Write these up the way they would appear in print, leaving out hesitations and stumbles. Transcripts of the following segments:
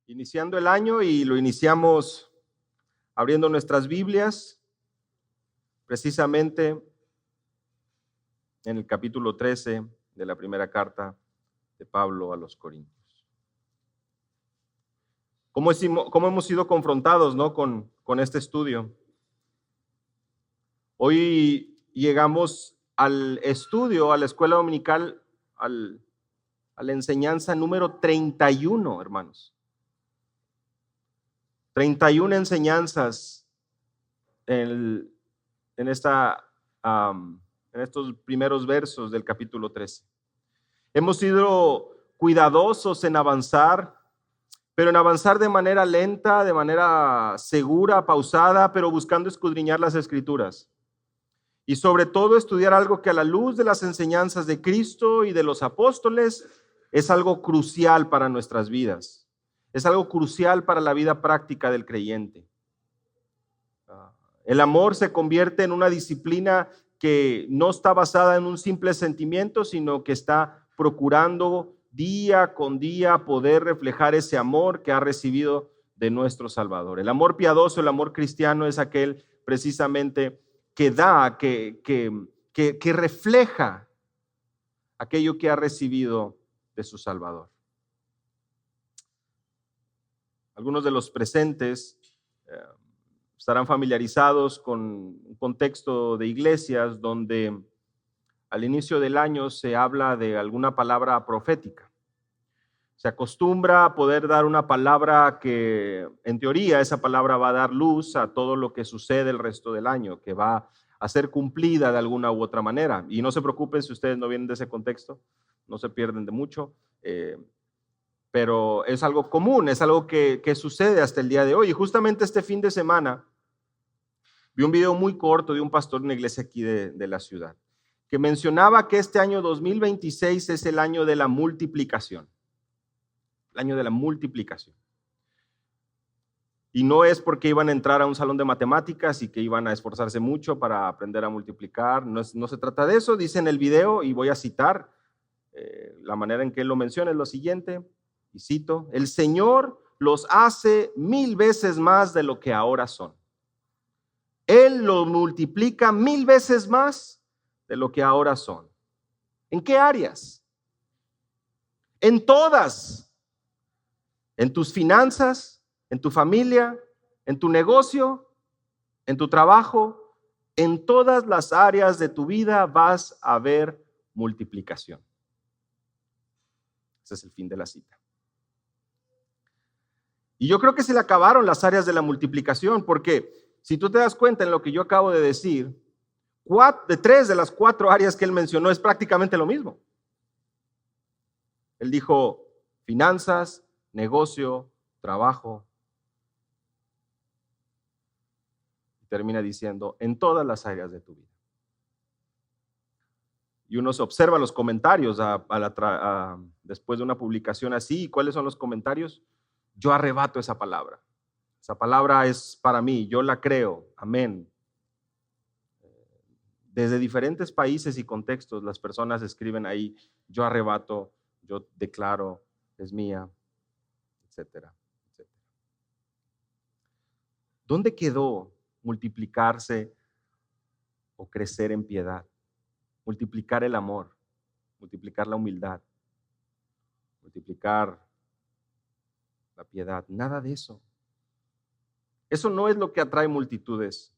iniciando el año y lo iniciamos abriendo nuestras Biblias, precisamente en el capítulo 13 de la primera carta de Pablo a los Corintios. ¿Cómo hemos sido confrontados, ¿no? con este estudio? Hoy llegamos al estudio, a la escuela dominical, a la enseñanza número 31, hermanos. 31 enseñanzas en estos primeros versos del capítulo 13. Hemos sido cuidadosos en avanzar, pero en avanzar de manera lenta, de manera segura, pausada, pero buscando escudriñar las Escrituras. Y sobre todo estudiar algo que a la luz de las enseñanzas de Cristo y de los apóstoles es algo crucial para nuestras vidas. Es algo crucial para la vida práctica del creyente. El amor se convierte en una disciplina que no está basada en un simple sentimiento, sino que está procurando día con día poder reflejar ese amor que ha recibido de nuestro Salvador. El amor piadoso, el amor cristiano es aquel precisamente que da, que refleja aquello que ha recibido de su Salvador. Algunos de los presentes estarán familiarizados con un contexto de iglesias donde al inicio del año se habla de alguna palabra profética. Se acostumbra a poder dar una palabra que, en teoría, esa palabra va a dar luz a todo lo que sucede el resto del año, que va a ser cumplida de alguna u otra manera. Y no se preocupen si ustedes no vienen de ese contexto, no se pierden de mucho. Pero es algo común, es algo que sucede hasta el día de hoy. Y justamente este fin de semana vi un video muy corto de un pastor de una iglesia aquí de la ciudad, que mencionaba que este año 2026 es el año de la multiplicación. El año de la multiplicación. Y no es porque iban a entrar a un salón de matemáticas y que iban a esforzarse mucho para aprender a multiplicar. No se trata de eso. Dice en el video, y voy a citar, la manera en que él lo menciona es lo siguiente. Y cito: el Señor los hace 1000 veces más de lo que ahora son. Él los multiplica 1000 veces más de lo que ahora son. ¿En qué áreas? En todas. En tus finanzas, en tu familia, en tu negocio, en tu trabajo, en todas las áreas de tu vida vas a ver multiplicación. Ese es el fin de la cita. Y yo creo que se le acabaron las áreas de la multiplicación, porque si tú te das cuenta en lo que yo acabo de decir, 3 de las 4 áreas que él mencionó es prácticamente lo mismo. Él dijo finanzas, negocio, trabajo. Y termina diciendo en todas las áreas de tu vida. Y uno se observa los comentarios después de una publicación así. ¿Cuáles son los comentarios? Yo arrebato esa palabra. Esa palabra es para mí, yo la creo. Amén. Desde diferentes países y contextos, las personas escriben ahí, yo arrebato, yo declaro, es mía, etcétera, etcétera. ¿Dónde quedó multiplicarse o crecer en piedad? Multiplicar el amor, multiplicar la humildad, multiplicar la piedad. Nada de eso. Eso no es lo que atrae multitudes.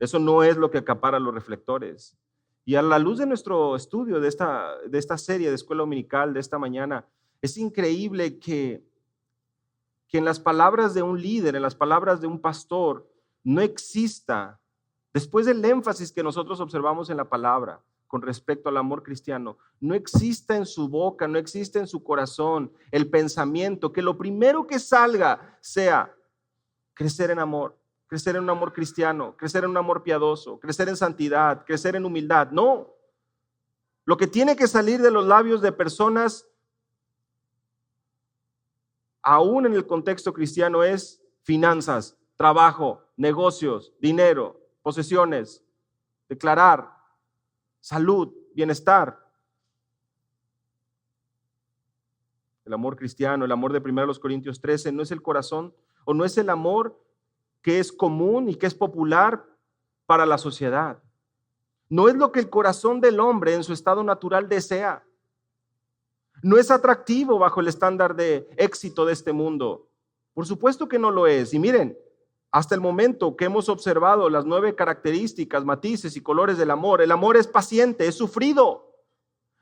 Eso no es lo que acapara los reflectores. Y a la luz de nuestro estudio de esta serie de escuela dominical de esta mañana, es increíble que en las palabras de un líder, en las palabras de un pastor, no exista, después del énfasis que nosotros observamos en la palabra con respecto al amor cristiano, no exista en su boca, no exista en su corazón el pensamiento que lo primero que salga sea crecer en amor, crecer en un amor cristiano, crecer en un amor piadoso, crecer en santidad, crecer en humildad. No. Lo que tiene que salir de los labios de personas, aún en el contexto cristiano, es finanzas, trabajo, negocios, dinero, posesiones, declarar, salud, bienestar. El amor cristiano, el amor de 1 Corintios 13, no es el corazón o no es el amor que es común y que es popular para la sociedad. No es lo que el corazón del hombre en su estado natural desea. No es atractivo bajo el estándar de éxito de este mundo. Por supuesto que no lo es. Y miren, hasta el momento que hemos observado las 9 características, matices y colores del amor, el amor es paciente, es sufrido.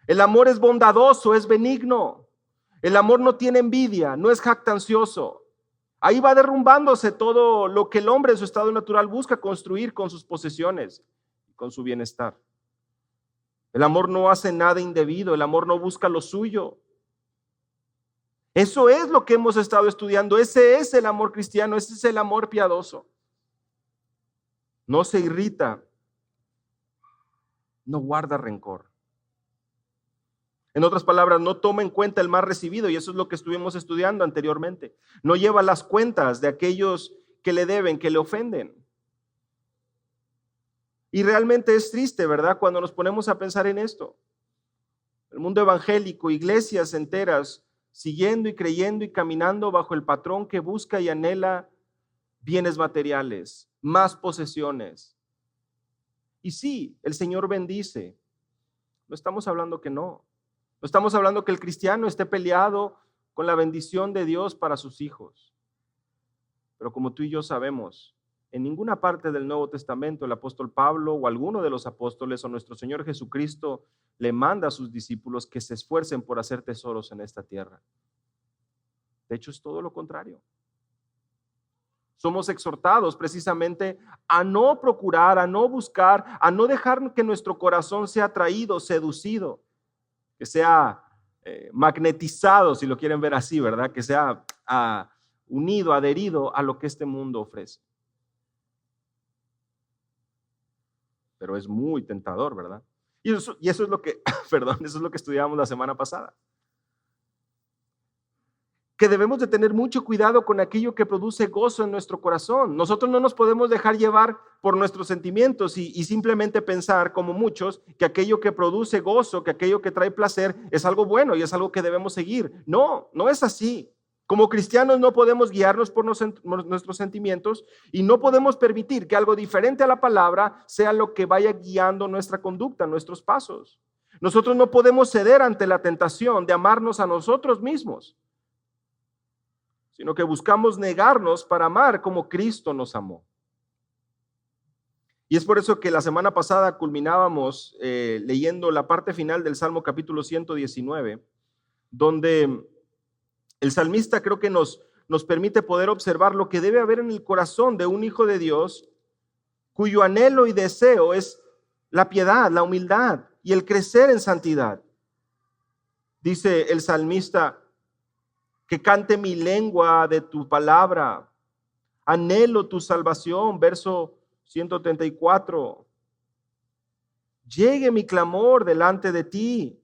El amor es bondadoso, es benigno. El amor no tiene envidia, no es jactancioso. Ahí va derrumbándose todo lo que el hombre en su estado natural busca construir con sus posesiones y con su bienestar. El amor no hace nada indebido, el amor no busca lo suyo. Eso es lo que hemos estado estudiando, ese es el amor cristiano, ese es el amor piadoso. No se irrita, no guarda rencor. En otras palabras, no toma en cuenta el mal recibido, y eso es lo que estuvimos estudiando anteriormente. No lleva las cuentas de aquellos que le deben, que le ofenden. Y realmente es triste, ¿verdad?, cuando nos ponemos a pensar en esto. El mundo evangélico, iglesias enteras, siguiendo y creyendo y caminando bajo el patrón que busca y anhela bienes materiales, más posesiones. Y sí, el Señor bendice. No estamos hablando que no. No estamos hablando que el cristiano esté peleado con la bendición de Dios para sus hijos. Pero como tú y yo sabemos, en ninguna parte del Nuevo Testamento el apóstol Pablo o alguno de los apóstoles o nuestro Señor Jesucristo le manda a sus discípulos que se esfuercen por hacer tesoros en esta tierra. De hecho, es todo lo contrario. Somos exhortados precisamente a no procurar, a no buscar, a no dejar que nuestro corazón sea atraído, seducido, que sea magnetizado, si lo quieren ver así, ¿verdad? Que sea unido, adherido a lo que este mundo ofrece. Pero es muy tentador, ¿verdad? Y eso es lo que, eso es lo que estudiamos la semana pasada. Que debemos de tener mucho cuidado con aquello que produce gozo en nuestro corazón. Nosotros no nos podemos dejar llevar por nuestros sentimientos y simplemente pensar, como muchos, que aquello que produce gozo, que aquello que trae placer es algo bueno y es algo que debemos seguir. No, no es así. Como cristianos no podemos guiarnos por nuestros sentimientos y no podemos permitir que algo diferente a la palabra sea lo que vaya guiando nuestra conducta, nuestros pasos. Nosotros no podemos ceder ante la tentación de amarnos a nosotros mismos, sino que buscamos negarnos para amar como Cristo nos amó. Y es por eso que la semana pasada culminábamos leyendo la parte final del Salmo capítulo 119, donde el salmista creo que nos permite poder observar lo que debe haber en el corazón de un hijo de Dios, cuyo anhelo y deseo es la piedad, la humildad y el crecer en santidad. Dice el salmista: que cante mi lengua de tu palabra, anhelo tu salvación, verso 134. Llegue mi clamor delante de ti.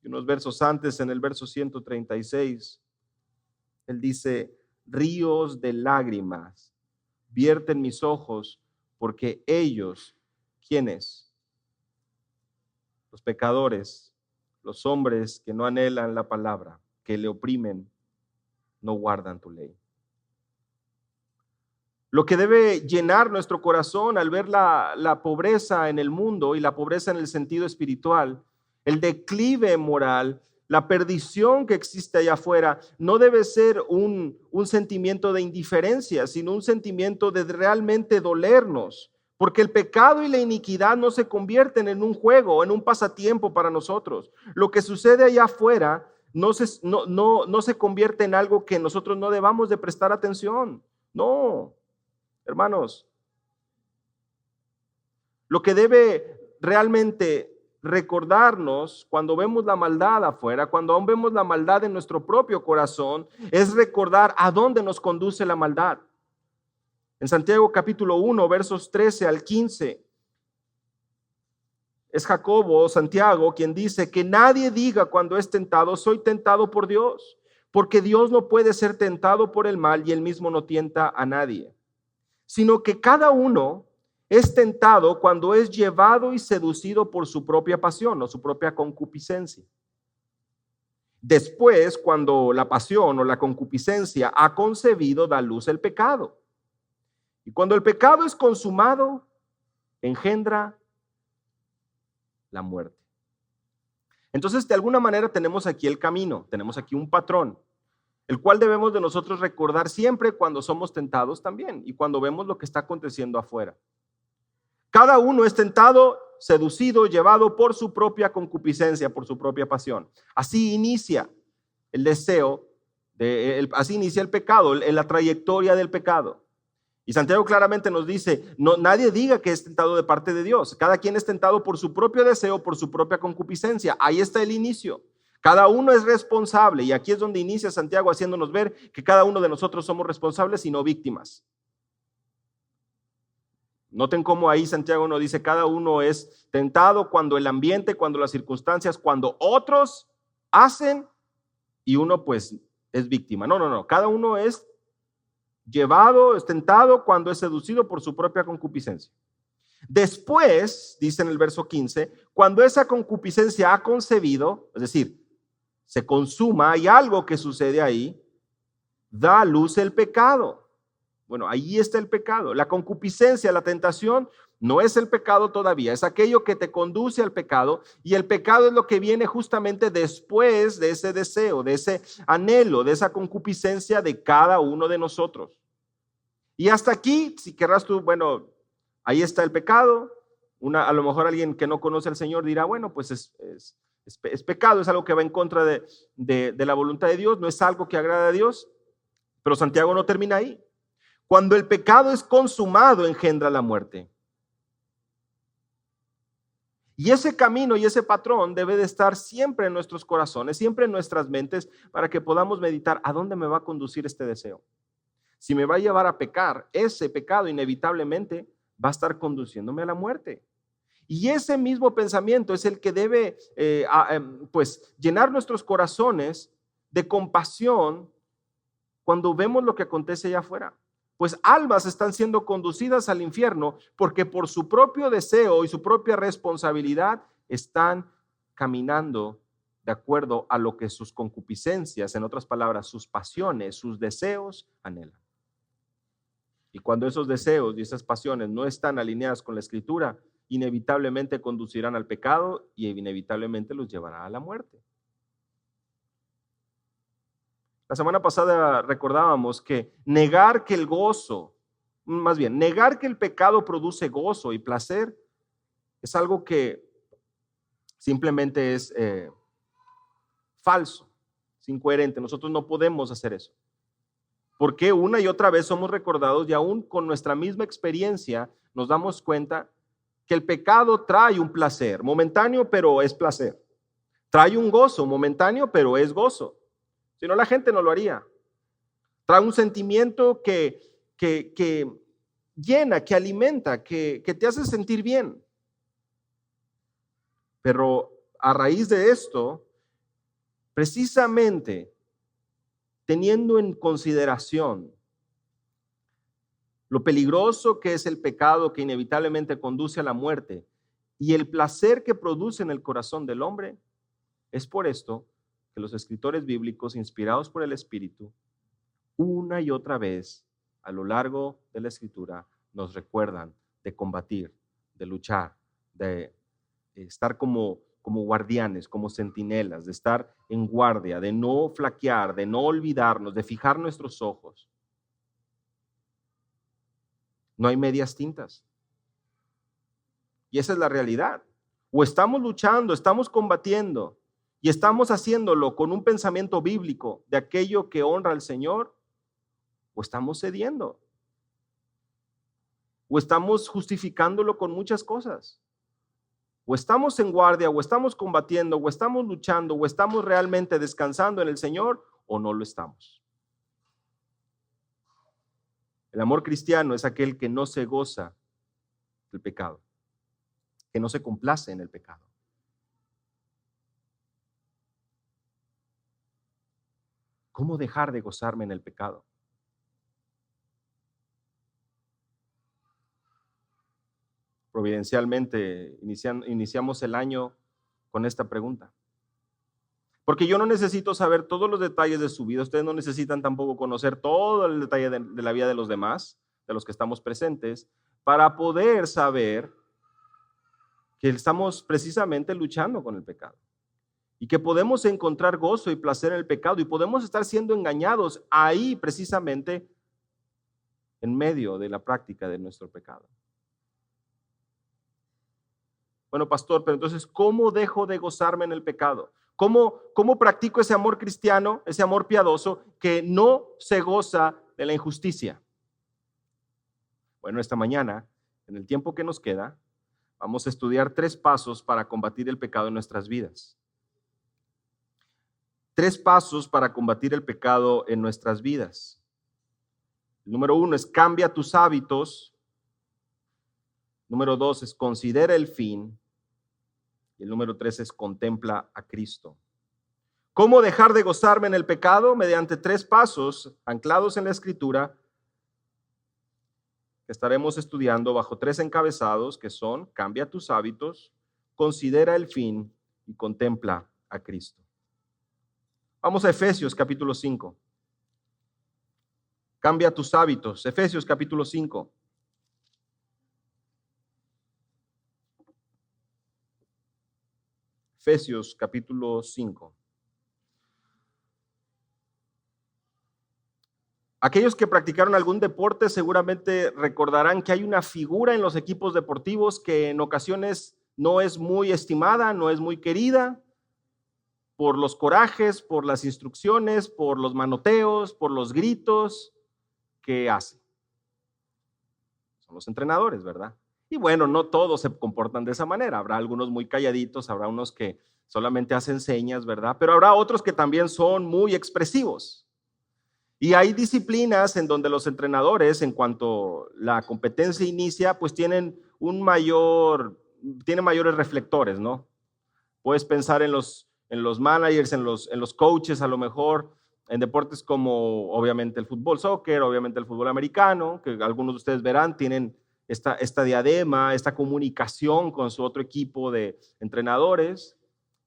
Y unos versos antes, en el verso 136, él dice: ríos de lágrimas vierten mis ojos, porque ellos, ¿quiénes? Los pecadores, los hombres que no anhelan la palabra, que le oprimen, no guardan tu ley. Lo que debe llenar nuestro corazón al ver la pobreza en el mundo y la pobreza en el sentido espiritual, el declive moral, la perdición que existe allá afuera, no debe ser un sentimiento de indiferencia, sino un sentimiento de realmente dolernos. Porque el pecado y la iniquidad no se convierten en un juego, en un pasatiempo para nosotros. Lo que sucede allá afuera no se convierte en algo que nosotros no debamos de prestar atención. No, hermanos. Lo que debe realmente recordarnos cuando vemos la maldad afuera, cuando aún vemos la maldad en nuestro propio corazón, es recordar a dónde nos conduce la maldad. En Santiago capítulo 1, versos 13 al 15, es Jacobo, Santiago, quien dice: que nadie diga cuando es tentado, soy tentado por Dios, porque Dios no puede ser tentado por el mal y él mismo no tienta a nadie, sino que cada uno es tentado cuando es llevado y seducido por su propia pasión o su propia concupiscencia. Después, cuando la pasión o la concupiscencia ha concebido, da luz el pecado. Y cuando el pecado es consumado, engendra la muerte. Entonces, de alguna manera tenemos aquí el camino, tenemos aquí un patrón, el cual debemos de nosotros recordar siempre cuando somos tentados también y cuando vemos lo que está aconteciendo afuera. Cada uno es tentado, seducido, llevado por su propia concupiscencia, por su propia pasión. Así inicia el deseo, así inicia el pecado, la trayectoria del pecado. Y Santiago claramente nos dice, no, nadie diga que es tentado de parte de Dios. Cada quien es tentado por su propio deseo, por su propia concupiscencia. Ahí está el inicio. Cada uno es responsable. Y aquí es donde inicia Santiago haciéndonos ver que cada uno de nosotros somos responsables y no víctimas. Noten cómo ahí Santiago nos dice, cada uno es tentado cuando el ambiente, cuando las circunstancias, cuando otros hacen y uno pues es víctima. No. Cada uno es llevado, es tentado cuando es seducido por su propia concupiscencia. Después, dice en el verso 15, cuando esa concupiscencia ha concebido, es decir, se consuma, hay algo que sucede ahí, da a luz el pecado. Bueno, ahí está el pecado. La concupiscencia, la tentación, no es el pecado todavía, es aquello que te conduce al pecado, y el pecado es lo que viene justamente después de ese deseo, de ese anhelo, de esa concupiscencia de cada uno de nosotros. Y hasta aquí, si querrás tú, bueno, ahí está el pecado. A lo mejor alguien que no conoce al Señor dirá, bueno, pues es pecado, es algo que va en contra de la voluntad de Dios, no es algo que agrada a Dios, pero Santiago no termina ahí. Cuando el pecado es consumado, engendra la muerte. Y ese camino y ese patrón debe de estar siempre en nuestros corazones, siempre en nuestras mentes, para que podamos meditar a dónde me va a conducir este deseo. Si me va a llevar a pecar, ese pecado inevitablemente va a estar conduciéndome a la muerte. Y ese mismo pensamiento es el que debe pues llenar nuestros corazones de compasión cuando vemos lo que acontece allá afuera. Pues almas están siendo conducidas al infierno porque por su propio deseo y su propia responsabilidad están caminando de acuerdo a lo que sus concupiscencias, en otras palabras, sus pasiones, sus deseos anhelan. Y cuando esos deseos y esas pasiones no están alineadas con la Escritura, inevitablemente conducirán al pecado y inevitablemente los llevará a la muerte. La semana pasada recordábamos que negar que el gozo, más bien, negar que el pecado produce gozo y placer es algo que simplemente es falso, es incoherente. Nosotros no podemos hacer eso. Porque una y otra vez somos recordados y aún con nuestra misma experiencia nos damos cuenta que el pecado trae un placer momentáneo, pero es placer. Trae un gozo momentáneo, pero es gozo. Si no, la gente no lo haría. Trae un sentimiento que llena, que alimenta, que te hace sentir bien. Pero a raíz de esto, precisamente teniendo en consideración lo peligroso que es el pecado que inevitablemente conduce a la muerte y el placer que produce en el corazón del hombre, es por esto que los escritores bíblicos, inspirados por el Espíritu, una y otra vez a lo largo de la Escritura nos recuerdan de combatir, de luchar, de estar como guardianes, como centinelas, de estar en guardia, de no flaquear, de no olvidarnos, de fijar nuestros ojos. No hay medias tintas. Y esa es la realidad. O estamos luchando, estamos combatiendo y estamos haciéndolo con un pensamiento bíblico de aquello que honra al Señor, o estamos cediendo. O estamos justificándolo con muchas cosas. O estamos en guardia, o estamos combatiendo, o estamos luchando, o estamos realmente descansando en el Señor, o no lo estamos. El amor cristiano es aquel que no se goza del pecado, que no se complace en el pecado. ¿Cómo dejar de gozarme en el pecado? Providencialmente iniciamos el año con esta pregunta. Porque yo no necesito saber todos los detalles de su vida, ustedes no necesitan tampoco conocer todo el detalle de la vida de los demás, de los que estamos presentes, para poder saber que estamos precisamente luchando con el pecado y que podemos encontrar gozo y placer en el pecado y podemos estar siendo engañados ahí precisamente en medio de la práctica de nuestro pecado. Bueno, pastor, pero entonces, ¿cómo dejo de gozarme en el pecado? ¿Cómo practico ese amor cristiano, ese amor piadoso que no se goza de la injusticia? Bueno, esta mañana, en el tiempo que nos queda, vamos a estudiar 3 pasos para combatir el pecado en nuestras vidas. 3 pasos para combatir el pecado en nuestras vidas. El número 1 es cambia tus hábitos. Número 2 es considera el fin. Y el número 3 es contempla a Cristo. ¿Cómo dejar de gozarme en el pecado? Mediante 3 pasos anclados en la Escritura que estaremos estudiando bajo 3 encabezados que son: cambia tus hábitos, considera el fin y contempla a Cristo. Vamos a Efesios capítulo 5. Cambia tus hábitos. Efesios capítulo 5. Efesios capítulo 5. Aquellos que practicaron algún deporte seguramente recordarán que hay una figura en los equipos deportivos que en ocasiones no es muy estimada, no es muy querida por los corajes, por las instrucciones, por los manoteos, por los gritos que hace. Son los entrenadores, ¿verdad? Y bueno, no todos se comportan de esa manera. Habrá algunos muy calladitos, habrá unos que solamente hacen señas, ¿verdad? Pero habrá otros que también son muy expresivos. Y hay disciplinas en donde los entrenadores, en cuanto la competencia inicia, pues tienen mayores reflectores, ¿no? Puedes pensar en los managers, en los coaches, a lo mejor, en deportes como obviamente el fútbol, soccer, obviamente el fútbol americano, que algunos de ustedes verán, tienen esta diadema, esta comunicación con su otro equipo de entrenadores.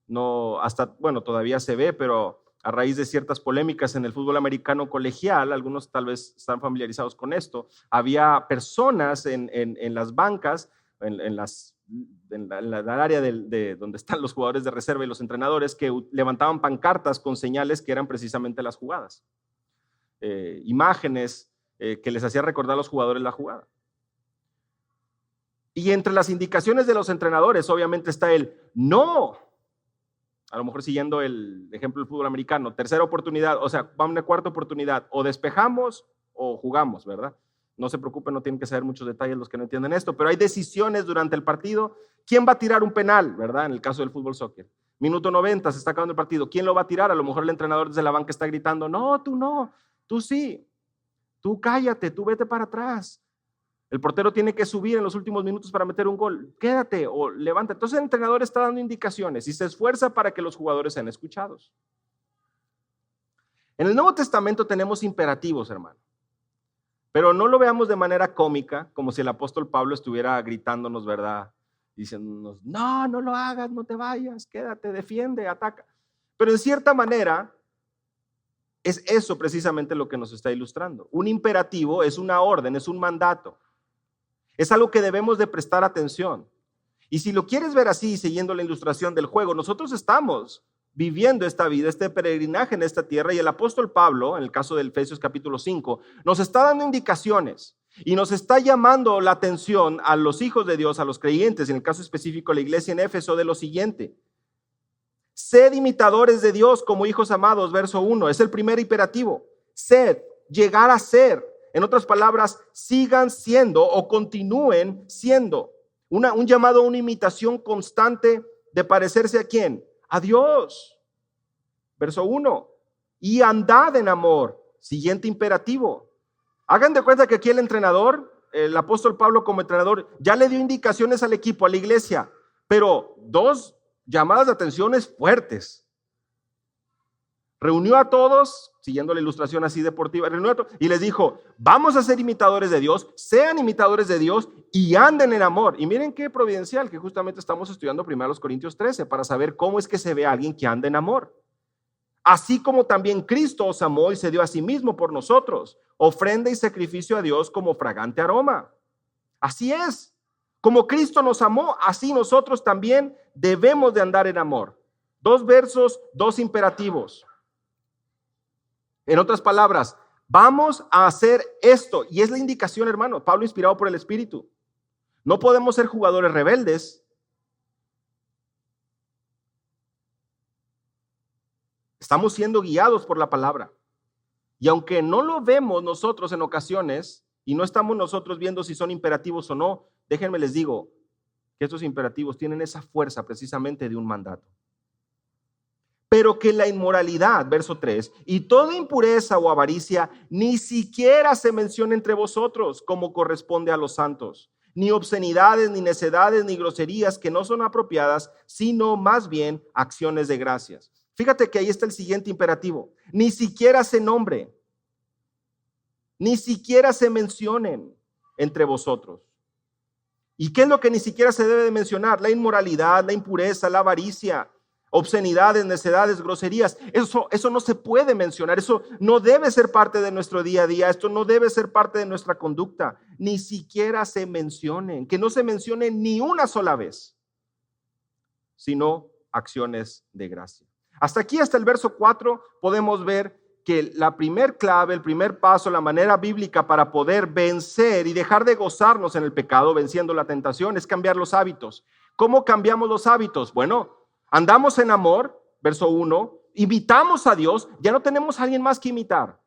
No, bueno, todavía se ve, pero a raíz de ciertas polémicas en el fútbol americano colegial, algunos tal vez están familiarizados con esto, había personas en las bancas, en la área de donde están los jugadores de reserva y los entrenadores, que levantaban pancartas con señales que eran precisamente las jugadas, imágenes que les hacía recordar a los jugadores la jugada. Y entre las indicaciones de los entrenadores obviamente está el no. A lo mejor siguiendo el ejemplo del fútbol americano, tercera oportunidad, o sea, vamos a una cuarta oportunidad, o despejamos o jugamos, ¿verdad? No se preocupen, no tienen que saber muchos detalles los que no entienden esto, pero hay decisiones durante el partido. ¿Quién va a tirar un penal, verdad? En el caso del fútbol soccer. Minuto 90, se está acabando el partido. ¿Quién lo va a tirar? A lo mejor el entrenador desde la banca está gritando, no, tú sí, tú cállate, tú vete para atrás. El portero tiene que subir en los últimos minutos para meter un gol. Quédate o levanta. Entonces el entrenador está dando indicaciones y se esfuerza para que los jugadores sean escuchados. En el Nuevo Testamento tenemos imperativos, hermano. Pero no lo veamos de manera cómica, como si el apóstol Pablo estuviera gritándonos, ¿verdad? Diciéndonos, no lo hagas, no te vayas, quédate, defiende, ataca. Pero en cierta manera, es eso precisamente lo que nos está ilustrando. Un imperativo es una orden, es un mandato. Es algo que debemos de prestar atención. Y si lo quieres ver así, siguiendo la ilustración del juego, nosotros estamos viviendo esta vida, este peregrinaje en esta tierra, y el apóstol Pablo, en el caso de Efesios capítulo 5, nos está dando indicaciones y nos está llamando la atención a los hijos de Dios, a los creyentes, en el caso específico la iglesia en Éfeso, de lo siguiente: sed imitadores de Dios como hijos amados, verso 1, es el primer imperativo. Sed, llegar a ser. En otras palabras, sigan siendo o continúen siendo. Un llamado a una imitación constante de parecerse ¿a quién? A Dios. Verso 1. Y andad en amor. Siguiente imperativo. Hagan de cuenta que aquí el entrenador, el apóstol Pablo como entrenador, ya le dio indicaciones al equipo, a la iglesia, pero 2 llamadas de atención fuertes. Reunió a todos, siguiendo la ilustración así deportiva, reunió a todos y les dijo, vamos a ser imitadores de Dios, sean imitadores de Dios y anden en amor. Y miren qué providencial que justamente estamos estudiando primero los Corintios 13 para saber cómo es que se ve a alguien que anda en amor. así como también Cristo os amó y se dio a sí mismo por nosotros, ofrenda y sacrificio a Dios como fragante aroma. Así es, como Cristo nos amó, así nosotros también debemos de andar en amor. 2 versos, 2 imperativos. En otras palabras, vamos a hacer esto, y es la indicación, hermano, Pablo inspirado por el Espíritu. No podemos ser jugadores rebeldes. Estamos siendo guiados por la palabra. Y aunque no lo vemos nosotros en ocasiones, y no estamos nosotros viendo si son imperativos o no, déjenme les digo que estos imperativos tienen esa fuerza precisamente de un mandato. Pero que la inmoralidad, verso 3, y toda impureza o avaricia ni siquiera se mencione entre vosotros como corresponde a los santos, ni obscenidades, ni necedades, ni groserías que no son apropiadas, sino más bien acciones de gracias. Fíjate que ahí está el siguiente imperativo. Ni siquiera se nombre, ni siquiera se mencionen entre vosotros. ¿Y qué es lo que ni siquiera se debe de mencionar? La inmoralidad, la impureza, la avaricia, obscenidades, necedades, groserías. Eso no se puede mencionar. Eso no debe ser parte de nuestro día a día. Esto no debe ser parte de nuestra conducta. Ni siquiera se mencionen. Que no se mencionen ni una sola vez, sino acciones de gracia. Hasta aquí, hasta el verso 4, podemos ver que la primer clave, el primer paso, la manera bíblica para poder vencer y dejar de gozarnos en el pecado, venciendo la tentación, es cambiar los hábitos. ¿Cómo cambiamos los hábitos? Bueno, andamos en amor, verso 1, imitamos a Dios, ya no tenemos a alguien más que imitar.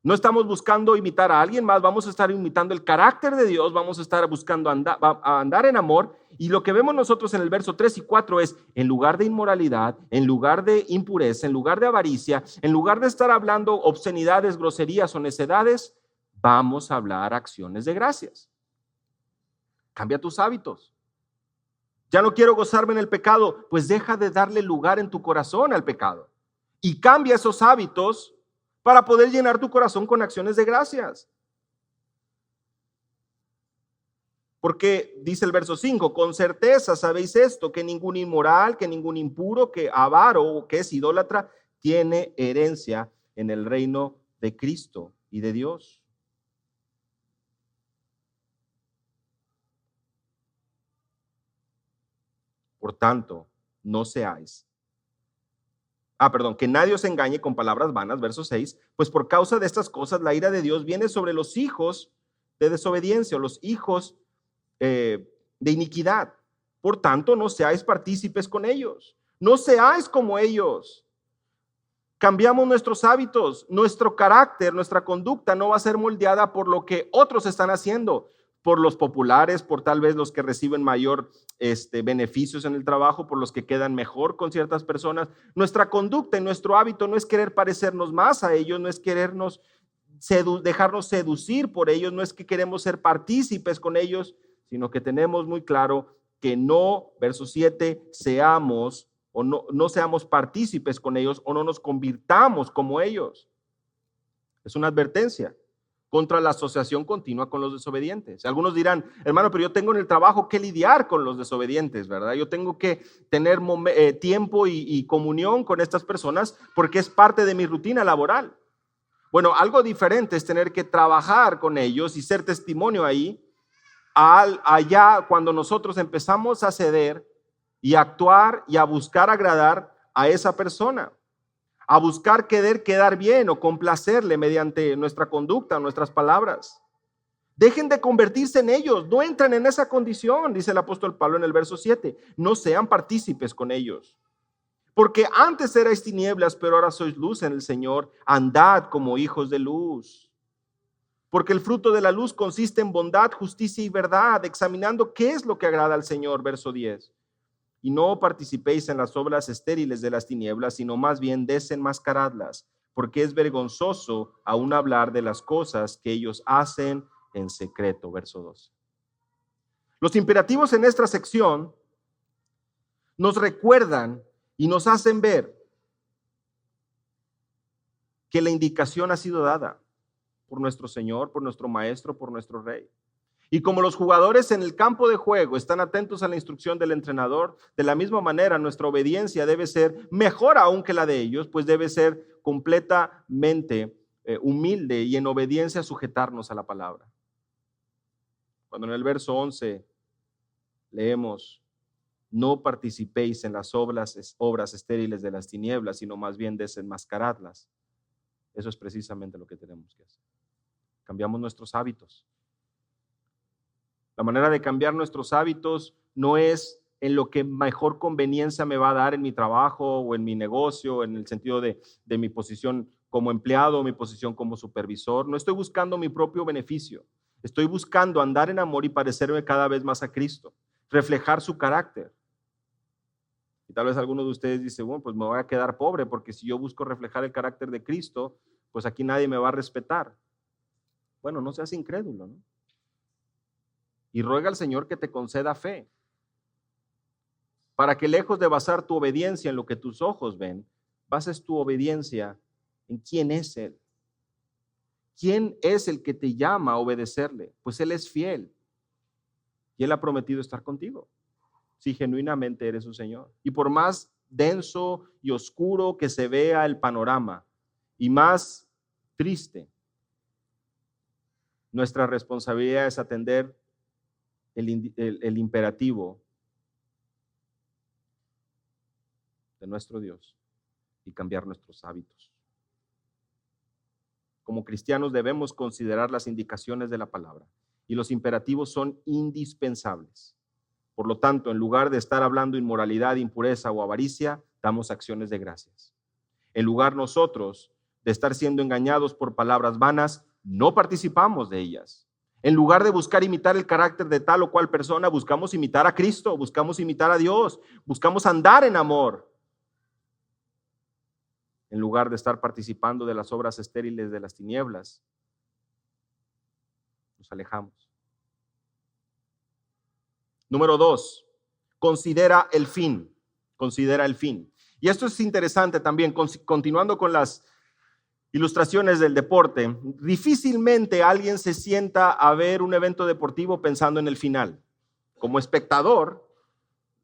No estamos buscando imitar a alguien más, vamos a estar imitando el carácter de Dios, vamos a estar buscando andar en amor. Y lo que vemos nosotros en el verso 3 y 4 es, en lugar de inmoralidad, en lugar de impureza, en lugar de avaricia, en lugar de estar hablando obscenidades, groserías o necedades, vamos a hablar acciones de gracias. Cambia tus hábitos. Ya no quiero gozarme en el pecado, pues deja de darle lugar en tu corazón al pecado. Y cambia esos hábitos para poder llenar tu corazón con acciones de gracias. Porque dice el verso 5, con certeza sabéis esto, que ningún inmoral, que ningún impuro, que avaro o que es idólatra, tiene herencia en el reino de Cristo y de Dios. Por tanto, no seáis. Que nadie os engañe con palabras vanas, verso 6, pues por causa de estas cosas la ira de Dios viene sobre los hijos de desobediencia, o los hijos de iniquidad. Por tanto, no seáis partícipes con ellos, no seáis como ellos. Cambiamos nuestros hábitos, nuestro carácter, nuestra conducta no va a ser moldeada por lo que otros están haciendo, por los populares, por tal vez los que reciben mayor beneficios en el trabajo, por los que quedan mejor con ciertas personas. Nuestra conducta y nuestro hábito no es querer parecernos más a ellos, no es querernos dejarnos seducir por ellos, no es que queremos ser partícipes con ellos, sino que tenemos muy claro que no, verso 7, seamos o no seamos partícipes con ellos o no nos convirtamos como ellos. Es una advertencia contra la asociación continua con los desobedientes. Algunos dirán, hermano, pero yo tengo en el trabajo que lidiar con los desobedientes, ¿verdad? Yo tengo que tener tiempo y comunión con estas personas porque es parte de mi rutina laboral. Bueno, algo diferente es tener que trabajar con ellos y ser testimonio ahí, allá cuando nosotros empezamos a ceder y a actuar y a buscar agradar a esa persona, a buscar quedar bien o complacerle mediante nuestra conducta, nuestras palabras. Dejen de convertirse en ellos, no entren en esa condición, dice el apóstol Pablo en el verso 7, no sean partícipes con ellos. Porque antes erais tinieblas, pero ahora sois luz en el Señor, andad como hijos de luz. Porque el fruto de la luz consiste en bondad, justicia y verdad, examinando qué es lo que agrada al Señor, verso 10. Y no participéis en las obras estériles de las tinieblas, sino más bien desenmascaradlas, porque es vergonzoso aún hablar de las cosas que ellos hacen en secreto, verso 12. Los imperativos en esta sección nos recuerdan y nos hacen ver que la indicación ha sido dada por nuestro Señor, por nuestro Maestro, por nuestro Rey. Y como los jugadores en el campo de juego están atentos a la instrucción del entrenador, de la misma manera nuestra obediencia debe ser mejor aún que la de ellos, pues debe ser completamente humilde y en obediencia sujetarnos a la palabra. Cuando en el verso 11 leemos: no participéis en las obras estériles de las tinieblas, sino más bien desenmascaradlas. Eso es precisamente lo que tenemos que hacer. Cambiamos nuestros hábitos. La manera de cambiar nuestros hábitos no es en lo que mejor conveniencia me va a dar en mi trabajo o en mi negocio, en el sentido de mi posición como empleado, mi posición como supervisor. No estoy buscando mi propio beneficio. Estoy buscando andar en amor y parecerme cada vez más a Cristo, reflejar su carácter. Y tal vez algunos de ustedes dicen: bueno, pues me voy a quedar pobre, porque si yo busco reflejar el carácter de Cristo, pues aquí nadie me va a respetar. Bueno, no seas incrédulo, ¿no? Y ruega al Señor que te conceda fe, para que lejos de basar tu obediencia en lo que tus ojos ven, bases tu obediencia en quién es Él. ¿Quién es el que te llama a obedecerle? Pues Él es fiel y Él ha prometido estar contigo, si genuinamente eres su Señor. Y por más denso y oscuro que se vea el panorama, y más triste, nuestra responsabilidad es atender el imperativo de nuestro Dios y cambiar nuestros hábitos. Como cristianos debemos considerar las indicaciones de la palabra, y los imperativos son indispensables. Por lo tanto, en lugar de estar hablando inmoralidad, impureza o avaricia, damos acciones de gracias. En lugar nosotros de estar siendo engañados por palabras vanas, no participamos de ellas. En lugar de buscar imitar el carácter de tal o cual persona, buscamos imitar a Cristo, buscamos imitar a Dios, buscamos andar en amor. En lugar de estar participando de las obras estériles de las tinieblas, nos alejamos. Número 2, considera el fin. Considera el fin. Y esto es interesante también, continuando con las ilustraciones del deporte. Difícilmente alguien se sienta a ver un evento deportivo pensando en el final. Como espectador,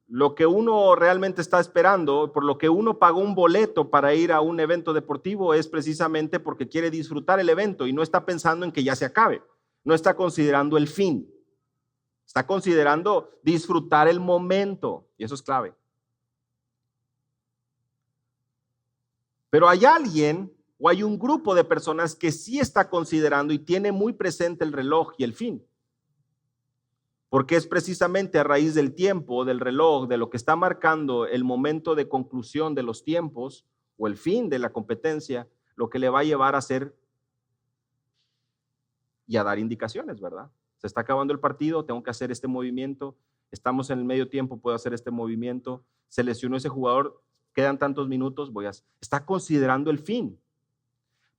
lo que uno realmente está esperando, por lo que uno pagó un boleto para ir a un evento deportivo, es precisamente porque quiere disfrutar el evento y no está pensando en que ya se acabe. No está considerando el fin. Está considerando disfrutar el momento, y eso es clave. Pero hay alguien o hay un grupo de personas que sí está considerando y tiene muy presente el reloj y el fin. Porque es precisamente a raíz del tiempo, del reloj, de lo que está marcando el momento de conclusión de los tiempos o el fin de la competencia, lo que le va a llevar a hacer y a dar indicaciones, ¿verdad? Se está acabando el partido, tengo que hacer este movimiento, estamos en el medio tiempo, puedo hacer este movimiento, se lesionó ese jugador, quedan tantos minutos, está considerando el fin.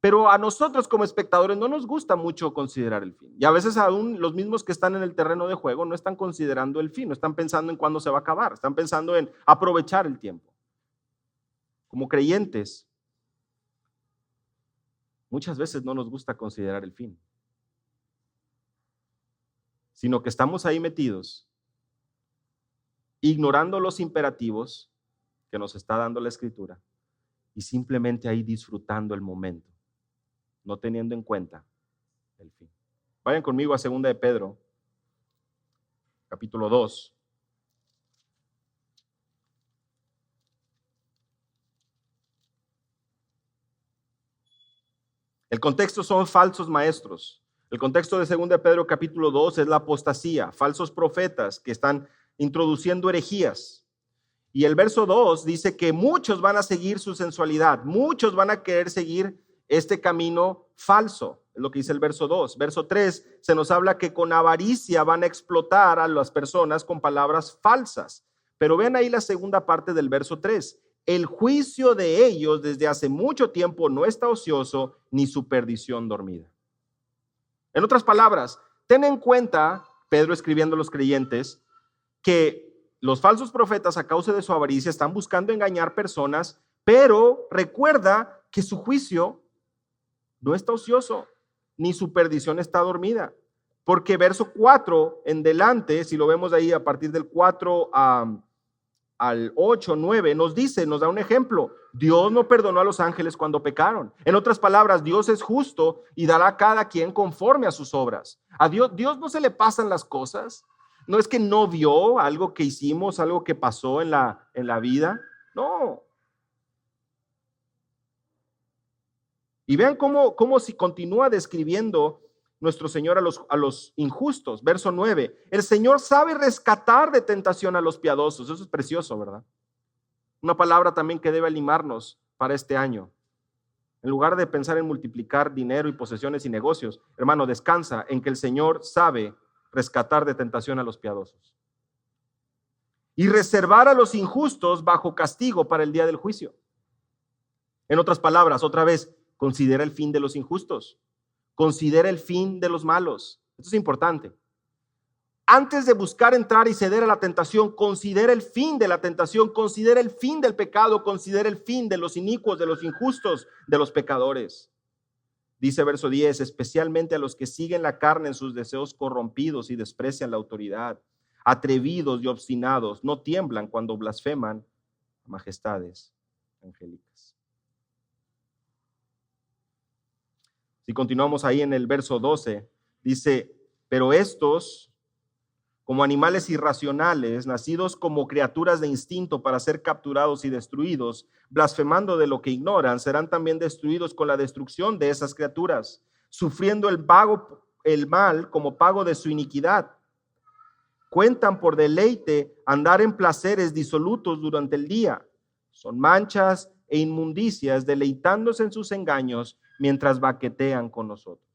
Pero a nosotros como espectadores no nos gusta mucho considerar el fin. Y a veces aún los mismos que están en el terreno de juego no están considerando el fin, no están pensando en cuándo se va a acabar, están pensando en aprovechar el tiempo. Como creyentes, muchas veces no nos gusta considerar el fin, sino que estamos ahí metidos, ignorando los imperativos que nos está dando la Escritura y simplemente ahí disfrutando el momento, no teniendo en cuenta el fin. Vayan conmigo a 2 de Pedro, capítulo 2. El contexto son falsos maestros. El contexto de 2 de Pedro, capítulo 2, es la apostasía, falsos profetas que están introduciendo herejías. Y el verso 2 dice que muchos van a seguir su sensualidad, muchos van a querer seguir este camino falso, es lo que dice el verso 2. Verso 3 se nos habla que con avaricia van a explotar a las personas con palabras falsas. Pero vean ahí la segunda parte del verso 3. El juicio de ellos desde hace mucho tiempo no está ocioso, ni su perdición dormida. En otras palabras, ten en cuenta, Pedro escribiendo a los creyentes, que los falsos profetas a causa de su avaricia están buscando engañar personas, pero recuerda que su juicio no está ocioso, ni su perdición está dormida. Porque verso 4 en delante, si lo vemos ahí a partir del 4 al 8, 9, nos dice, nos da un ejemplo. Dios no perdonó a los ángeles cuando pecaron. En otras palabras, Dios es justo y dará a cada quien conforme a sus obras. A Dios no se le pasan las cosas. No es que no vio algo que hicimos, algo que pasó en la vida. No. Y vean cómo si continúa describiendo nuestro Señor a los injustos. Verso 9. El Señor sabe rescatar de tentación a los piadosos. Eso es precioso, ¿verdad? Una palabra también que debe animarnos para este año. En lugar de pensar en multiplicar dinero y posesiones y negocios, hermano, descansa en que el Señor sabe rescatar de tentación a los piadosos. Y reservar a los injustos bajo castigo para el día del juicio. En otras palabras, otra vez, considera el fin de los injustos. Considera el fin de los malos. Esto es importante. Antes de buscar entrar y ceder a la tentación, considera el fin de la tentación, considera el fin del pecado, considera el fin de los inicuos, de los injustos, de los pecadores. Dice verso 10, especialmente a los que siguen la carne en sus deseos corrompidos y desprecian la autoridad, atrevidos y obstinados, no tiemblan cuando blasfeman majestades angélicas. Si continuamos ahí en el verso 12, dice, pero estos, como animales irracionales, nacidos como criaturas de instinto para ser capturados y destruidos, blasfemando de lo que ignoran, serán también destruidos con la destrucción de esas criaturas, sufriendo el mal como pago de su iniquidad. Cuentan por deleite andar en placeres disolutos durante el día. Son manchas e inmundicias, deleitándose en sus engaños mientras baquetean con nosotros.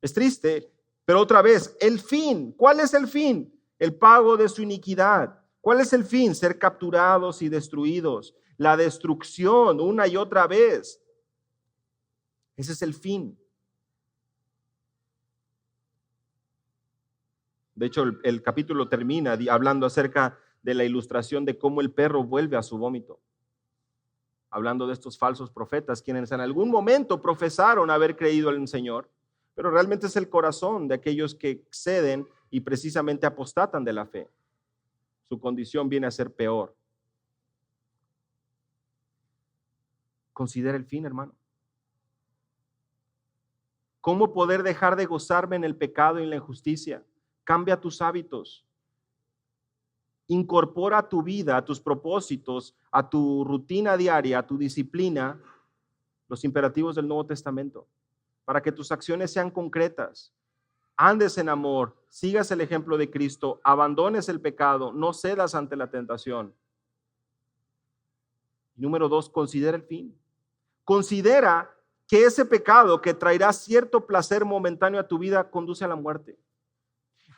Es triste, pero otra vez, el fin. ¿Cuál es el fin? El pago de su iniquidad. ¿Cuál es el fin? Ser capturados y destruidos. La destrucción una y otra vez. Ese es el fin. De hecho, el capítulo termina hablando acerca de la ilustración de cómo el perro vuelve a su vómito. Hablando de estos falsos profetas, quienes en algún momento profesaron haber creído en el Señor, pero realmente es el corazón de aquellos que ceden y precisamente apostatan de la fe. Su condición viene a ser peor. Considera el fin, hermano. ¿Cómo poder dejar de gozarme en el pecado y en la injusticia? Cambia tus hábitos. Incorpora a tu vida, a tus propósitos, a tu rutina diaria, a tu disciplina, los imperativos del Nuevo Testamento, para que tus acciones sean concretas. Andes en amor, sigas el ejemplo de Cristo, abandones el pecado, no cedas ante la tentación. Número 2, considera el fin. Considera que ese pecado que traerá cierto placer momentáneo a tu vida conduce a la muerte.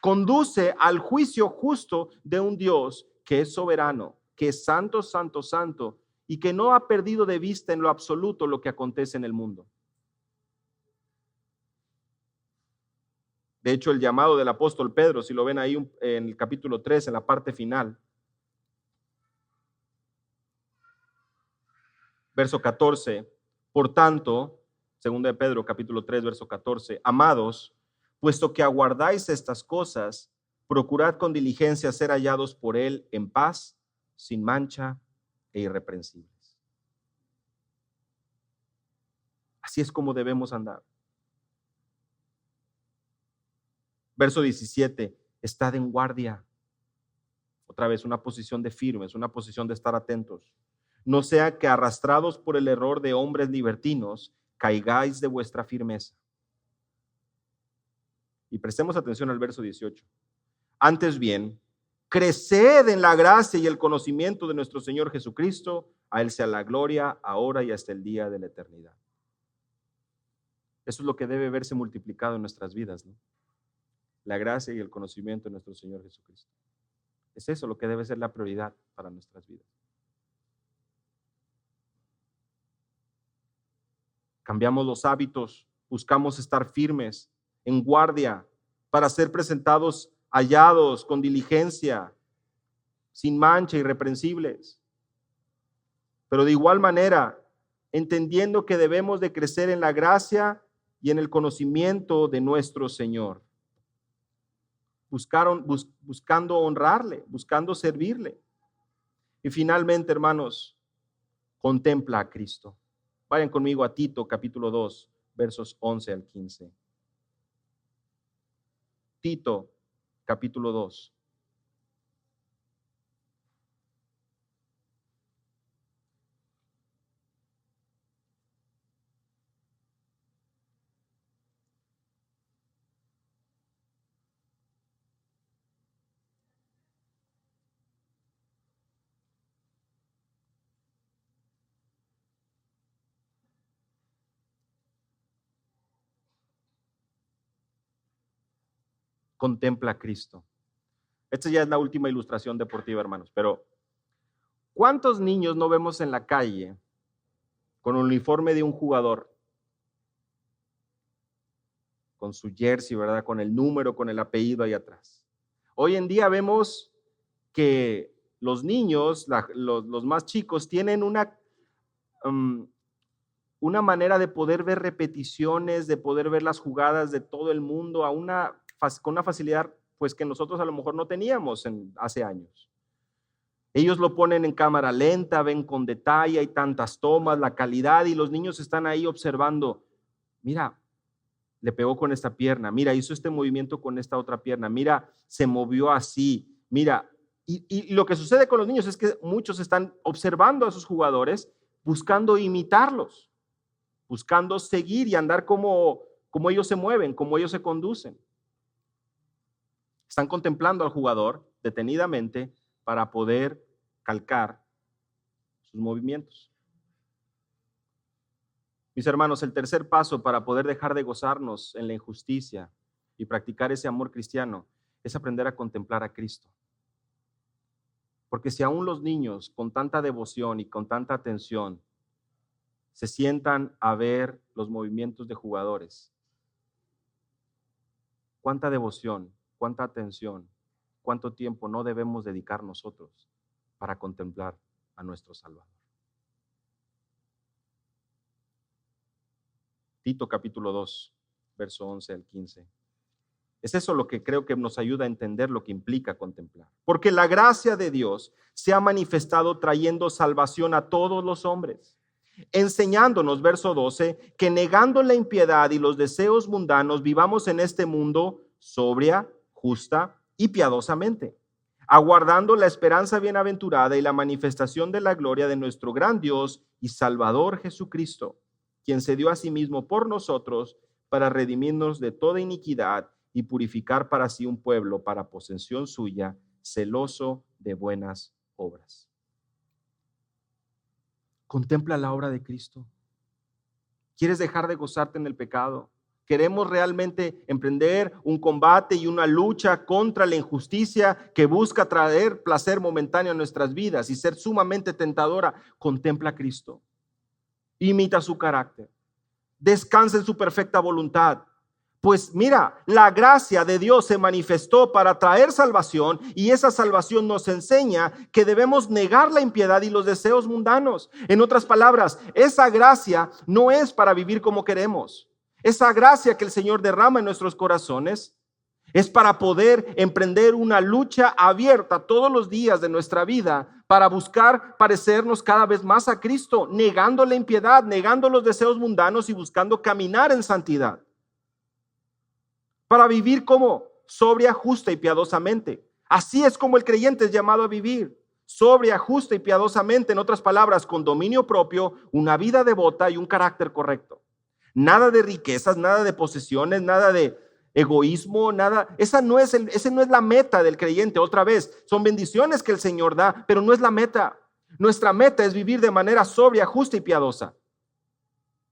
Conduce al juicio justo de un Dios que es soberano, que es santo, santo, santo, y que no ha perdido de vista en lo absoluto lo que acontece en el mundo. De hecho, el llamado del apóstol Pedro, si lo ven ahí en el capítulo 3, en la parte final, verso 14, por tanto, segunda de Pedro, capítulo 3, verso 14, amados, puesto que aguardáis estas cosas, procurad con diligencia ser hallados por él en paz, sin mancha e irreprensibles. Así es como debemos andar. Verso 17, estad en guardia. Otra vez, una posición de firmes, una posición de estar atentos. No sea que arrastrados por el error de hombres libertinos, caigáis de vuestra firmeza. Y prestemos atención al verso 18. Antes bien, creced en la gracia y el conocimiento de nuestro Señor Jesucristo. A Él sea la gloria, ahora y hasta el día de la eternidad. Eso es lo que debe verse multiplicado en nuestras vidas, ¿no? La gracia y el conocimiento de nuestro Señor Jesucristo. Es eso lo que debe ser la prioridad para nuestras vidas. Cambiamos los hábitos, buscamos estar firmes, en guardia, para ser presentados, hallados con diligencia, sin mancha, irreprensibles. Pero de igual manera, entendiendo que debemos de crecer en la gracia y en el conocimiento de nuestro Señor. buscando honrarle, buscando servirle. Y finalmente, hermanos, contempla a Cristo. Vayan conmigo a Tito, capítulo 2, versos 11 al 15. Tito, capítulo 2. Contempla a Cristo. Esta ya es la última ilustración deportiva, hermanos, pero ¿cuántos niños no vemos en la calle con el uniforme de un jugador? Con su jersey, ¿verdad? Con el número, con el apellido ahí atrás. Hoy en día vemos que los niños, los más chicos, tienen una manera de poder ver repeticiones, de poder ver las jugadas de todo el mundo con una facilidad pues que nosotros a lo mejor no teníamos hace años. Ellos lo ponen en cámara lenta, ven con detalle, hay tantas tomas, la calidad, y los niños están ahí observando. Mira, le pegó con esta pierna, mira, hizo este movimiento con esta otra pierna, mira, se movió así, mira. Y lo que sucede con los niños es que muchos están observando a sus jugadores, buscando imitarlos, buscando seguir y andar como ellos se mueven, como ellos se conducen. Están contemplando al jugador detenidamente para poder calcar sus movimientos. Mis hermanos, el tercer paso para poder dejar de gozarnos en la injusticia y practicar ese amor cristiano es aprender a contemplar a Cristo. Porque si aún los niños con tanta devoción y con tanta atención se sientan a ver los movimientos de jugadores, ¿cuánta devoción, cuánta atención, cuánto tiempo no debemos dedicar nosotros para contemplar a nuestro Salvador? Tito capítulo 2, verso 11 al 15. Es eso lo que creo que nos ayuda a entender lo que implica contemplar. Porque la gracia de Dios se ha manifestado trayendo salvación a todos los hombres, enseñándonos, verso 12, que negando la impiedad y los deseos mundanos, vivamos en este mundo sobria, justa y piadosamente, aguardando la esperanza bienaventurada y la manifestación de la gloria de nuestro gran Dios y Salvador Jesucristo, quien se dio a sí mismo por nosotros para redimirnos de toda iniquidad y purificar para sí un pueblo para posesión suya, celoso de buenas obras. Contempla la obra de Cristo. ¿Quieres dejar de gozarte en el pecado? ¿Queremos realmente emprender un combate y una lucha contra la injusticia que busca traer placer momentáneo a nuestras vidas y ser sumamente tentadora? Contempla a Cristo. Imita su carácter. Descansa en su perfecta voluntad. Pues mira, la gracia de Dios se manifestó para traer salvación, y esa salvación nos enseña que debemos negar la impiedad y los deseos mundanos. En otras palabras, esa gracia no es para vivir como queremos. Esa gracia que el Señor derrama en nuestros corazones es para poder emprender una lucha abierta todos los días de nuestra vida para buscar parecernos cada vez más a Cristo, negando la impiedad, negando los deseos mundanos y buscando caminar en santidad. Para vivir como sobria, justa y piadosamente. Así es como el creyente es llamado a vivir. Sobria, justa y piadosamente, en otras palabras, con dominio propio, una vida devota y un carácter correcto. Nada de riquezas, nada de posesiones, nada de egoísmo, nada. Esa no es la meta del creyente. Otra vez, son bendiciones que el Señor da, pero no es la meta. Nuestra meta es vivir de manera sobria, justa y piadosa.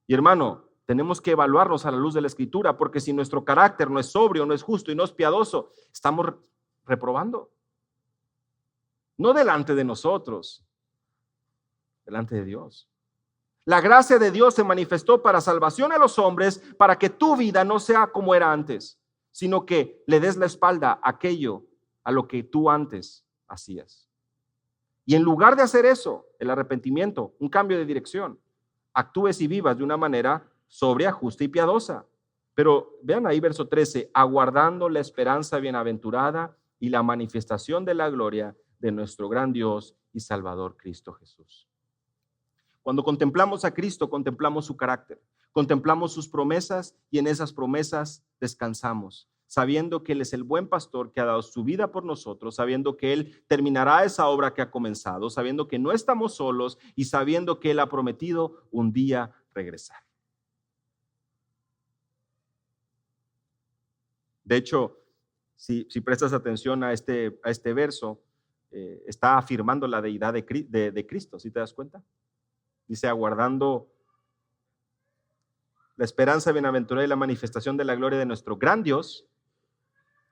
Y hermano, tenemos que evaluarnos a la luz de la Escritura, porque si nuestro carácter no es sobrio, no es justo y no es piadoso, estamos reprobando. No delante de nosotros, delante de Dios. La gracia de Dios se manifestó para salvación a los hombres, para que tu vida no sea como era antes, sino que le des la espalda a aquello a lo que tú antes hacías. Y en lugar de hacer eso, el arrepentimiento, un cambio de dirección, actúes y vivas de una manera sobria, justa y piadosa. Pero vean ahí verso 13, aguardando la esperanza bienaventurada y la manifestación de la gloria de nuestro gran Dios y Salvador Cristo Jesús. Cuando contemplamos a Cristo, contemplamos su carácter, contemplamos sus promesas y en esas promesas descansamos, sabiendo que Él es el buen pastor que ha dado su vida por nosotros, sabiendo que Él terminará esa obra que ha comenzado, sabiendo que no estamos solos y sabiendo que Él ha prometido un día regresar. De hecho, si prestas atención a este verso, está afirmando la deidad de Cristo, ¿sí te das cuenta? Dice, aguardando la esperanza bienaventurada y la manifestación de la gloria de nuestro gran Dios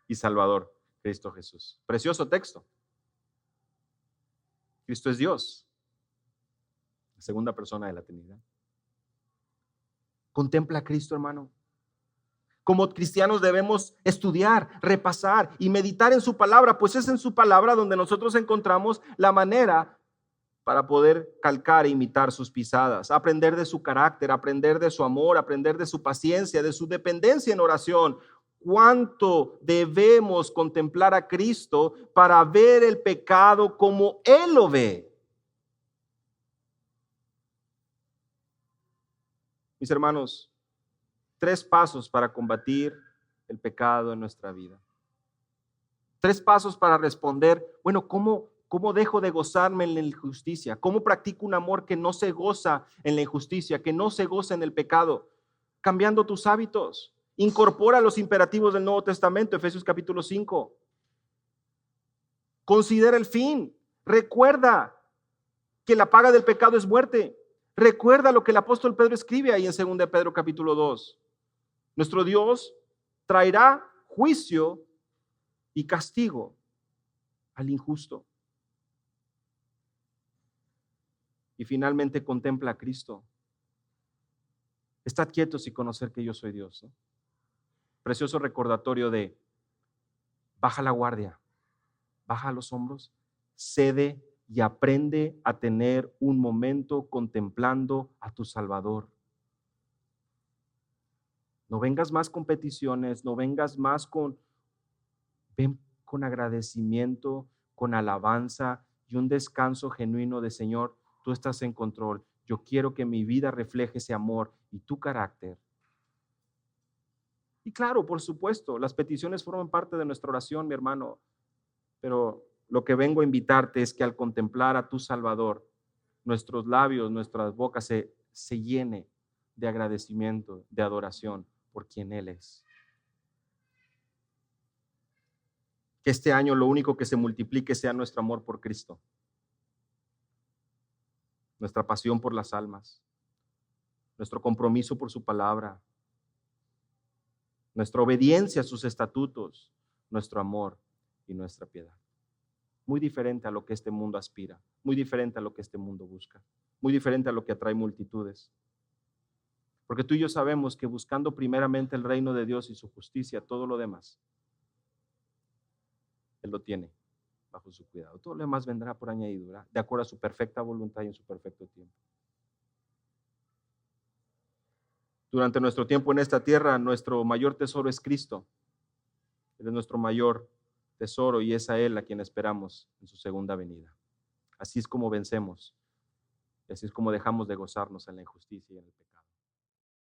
y Salvador, Cristo Jesús. Precioso texto. Cristo es Dios, la segunda persona de la Trinidad. Contempla a Cristo, hermano. Como cristianos debemos estudiar, repasar y meditar en su palabra, pues es en su palabra donde nosotros encontramos la manera para poder calcar e imitar sus pisadas, aprender de su carácter, aprender de su amor, aprender de su paciencia, de su dependencia en oración. ¿Cuánto debemos contemplar a Cristo para ver el pecado como Él lo ve? Mis hermanos, 3 pasos para combatir el pecado en nuestra vida. 3 pasos para responder, bueno, ¿cómo dejo de gozarme en la injusticia? ¿Cómo practico un amor que no se goza en la injusticia, que no se goza en el pecado? Cambiando tus hábitos. Incorpora los imperativos del Nuevo Testamento, Efesios capítulo 5. Considera el fin. Recuerda que la paga del pecado es muerte. Recuerda lo que el apóstol Pedro escribe ahí en 2 Pedro capítulo 2. Nuestro Dios traerá juicio y castigo al injusto. Y finalmente contempla a Cristo. Estad quietos y conocer que yo soy Dios, ¿no? Precioso recordatorio de baja la guardia, baja los hombros, cede y aprende a tener un momento contemplando a tu Salvador. No vengas más con peticiones, no vengas más ven con agradecimiento, con alabanza y un descanso genuino de Señor, tú estás en control. Yo quiero que mi vida refleje ese amor y tu carácter. Y claro, por supuesto, las peticiones forman parte de nuestra oración, mi hermano, pero lo que vengo a invitarte es que al contemplar a tu Salvador, nuestros labios, nuestras bocas se llene de agradecimiento, de adoración por quien Él es. Que este año lo único que se multiplique sea nuestro amor por Cristo, nuestra pasión por las almas, nuestro compromiso por su palabra, nuestra obediencia a sus estatutos, nuestro amor y nuestra piedad. Muy diferente a lo que este mundo aspira, muy diferente a lo que este mundo busca, muy diferente a lo que atrae multitudes. Porque tú y yo sabemos que buscando primeramente el reino de Dios y su justicia, todo lo demás, Él lo tiene bajo su cuidado. Todo lo demás vendrá por añadidura, de acuerdo a su perfecta voluntad y en su perfecto tiempo. Durante nuestro tiempo en esta tierra, nuestro mayor tesoro es Cristo. Él es nuestro mayor tesoro y es a Él a quien esperamos en su segunda venida. Así es como vencemos. Y así es como dejamos de gozarnos en la injusticia y en el pecado.